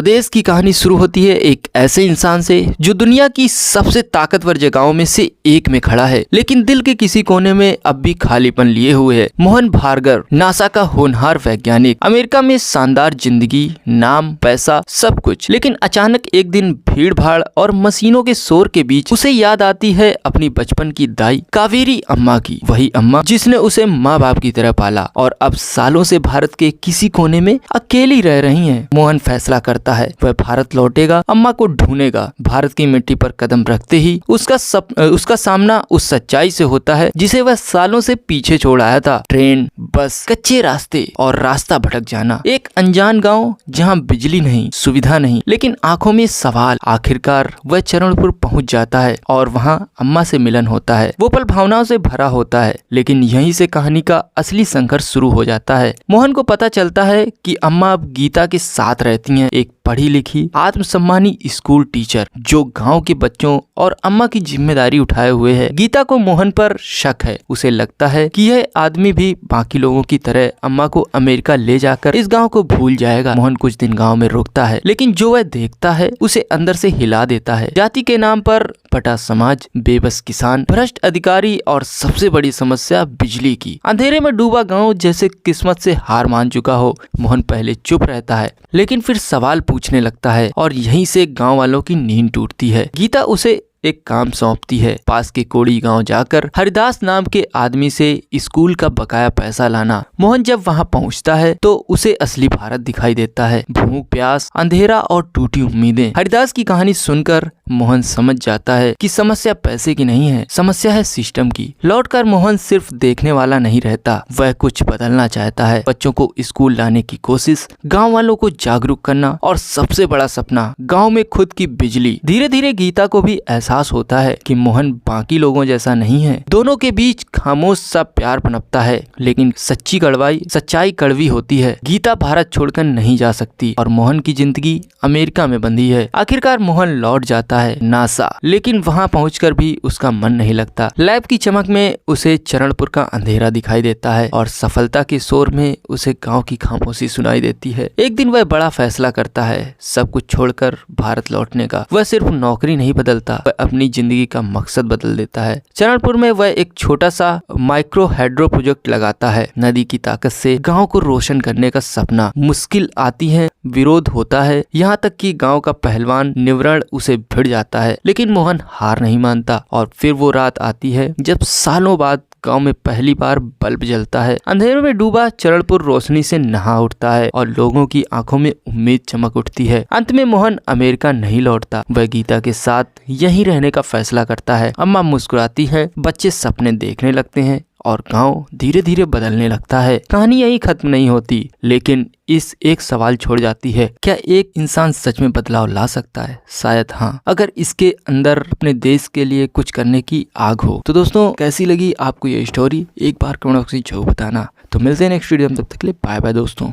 स्वदेश की कहानी शुरू होती है एक ऐसे इंसान से जो दुनिया की सबसे ताकतवर जगहों में से एक में खड़ा है, लेकिन दिल के किसी कोने में अब भी खालीपन लिए हुए है। मोहन भार्गव नासा का होनहार वैज्ञानिक, अमेरिका में शानदार जिंदगी, नाम, पैसा, सब कुछ। लेकिन अचानक एक दिन भीड़ भाड़ और मशीनों के शोर के बीच उसे याद आती है अपनी बचपन की दाई कावेरी अम्मा की। वही अम्मा जिसने उसे माँ बाप की तरह पाला और अब सालों से भारत के किसी कोने में अकेली रह रही है। मोहन फैसला करता है वह भारत लौटेगा, अम्मा को ढूंढेगा। भारत की मिट्टी पर कदम रखते ही उसका सामना उस सच्चाई से होता है जिसे वह सालों से पीछे छोड़ आया था। ट्रेन, बस, कच्चे रास्ते और रास्ता भटक जाना। एक अनजान गांव जहां बिजली नहीं, सुविधा नहीं, लेकिन आंखों में सवाल। आखिरकार वह चरणपुर पहुंच जाता है और वहां अम्मा से मिलन होता है। वो पल भावनाओं से भरा होता है, लेकिन यहीं से कहानी का असली संघर्ष शुरू हो जाता है। मोहन को पता चलता है कि अम्मा अब गीता के साथ रहती हैं, एक पढ़ी लिखी आत्मसम्मानी स्कूल टीचर जो गांव के बच्चों और अम्मा की जिम्मेदारी उठाए हुए है। गीता को मोहन पर शक है। उसे लगता है कि यह आदमी भी बाकी लोगों की तरह अम्मा को अमेरिका ले जाकर इस गांव को भूल जाएगा। मोहन कुछ दिन गांव में रुकता है, लेकिन जो वह देखता है उसे अंदर से हिला देता है। जाति के नाम पर बटा समाज, बेबस किसान, भ्रष्ट अधिकारी और सबसे बड़ी समस्या बिजली की। अंधेरे में डूबा गांव जैसे किस्मत से हार मान चुका हो। मोहन पहले चुप रहता है, लेकिन फिर सवाल पूछने लगता है और यहीं से गांव वालों की नींद टूटती है। गीता उसे एक काम सौंपती है, पास के कोड़ी गांव जाकर हरिदास नाम के आदमी से स्कूल का बकाया पैसा लाना। मोहन जब वहां पहुंचता है तो उसे असली भारत दिखाई देता है। भूख, प्यास, अंधेरा और टूटी उम्मीदें। हरिदास की कहानी सुनकर मोहन समझ जाता है कि समस्या पैसे की नहीं है, समस्या है सिस्टम की। लौटकर मोहन सिर्फ देखने वाला नहीं रहता, वह कुछ बदलना चाहता है। बच्चों को स्कूल लाने की कोशिश, गाँव वालों को जागरूक करना और सबसे बड़ा सपना, गाँव में खुद की बिजली। धीरे धीरे गीता को भी एहसास होता है कि मोहन बाकी लोगों जैसा नहीं है। दोनों के बीच खामोश सा प्यार पनपता है, लेकिन सच्चाई कड़वी होती है। गीता भारत छोड़कर नहीं जा सकती और मोहन की जिंदगी अमेरिका में बंधी है। आखिरकार मोहन लौट जाता है नासा, लेकिन वहां पहुंचकर भी उसका मन नहीं लगता। लैब की चमक में उसे चरणपुर का अंधेरा दिखाई देता है और सफलता के शोर में उसे गाँव की खामोशी सुनाई देती है। एक दिन वह बड़ा फैसला करता है, सब कुछ छोड़कर भारत लौटने का। वह सिर्फ नौकरी नहीं बदलता, अपनी जिंदगी का मकसद बदल देता है। चरणपुर में वह एक छोटा सा माइक्रो हाइड्रो प्रोजेक्ट लगाता है। नदी की ताकत से गांव को रोशन करने का सपना। मुश्किल आती है, विरोध होता है, यहाँ तक कि गांव का पहलवान निवरण उसे भिड़ जाता है, लेकिन मोहन हार नहीं मानता। और फिर वो रात आती है जब सालों बाद गांव में पहली बार बल्ब जलता है। अंधेरे में डूबा चरणपुर रोशनी से नहा उठता है और लोगों की आंखों में उम्मीद चमक उठती है। अंत में मोहन अमेरिका नहीं लौटता, वह गीता के साथ यहीं रहने का फैसला करता है। अम्मा मुस्कुराती है, बच्चे सपने देखने लगते हैं और गांव धीरे धीरे बदलने लगता है। कहानी यही खत्म नहीं होती, लेकिन इस एक सवाल छोड़ जाती है, क्या एक इंसान सच में बदलाव ला सकता है? शायद हाँ, अगर इसके अंदर अपने देश के लिए कुछ करने की आग हो। तो दोस्तों, कैसी लगी आपको ये स्टोरी? एक बार कमेंट बॉक्स में जरूर बताना। तो मिलते हैं नेक्स्ट वीडियो में, तब तक के लिए बाय बाय दोस्तों।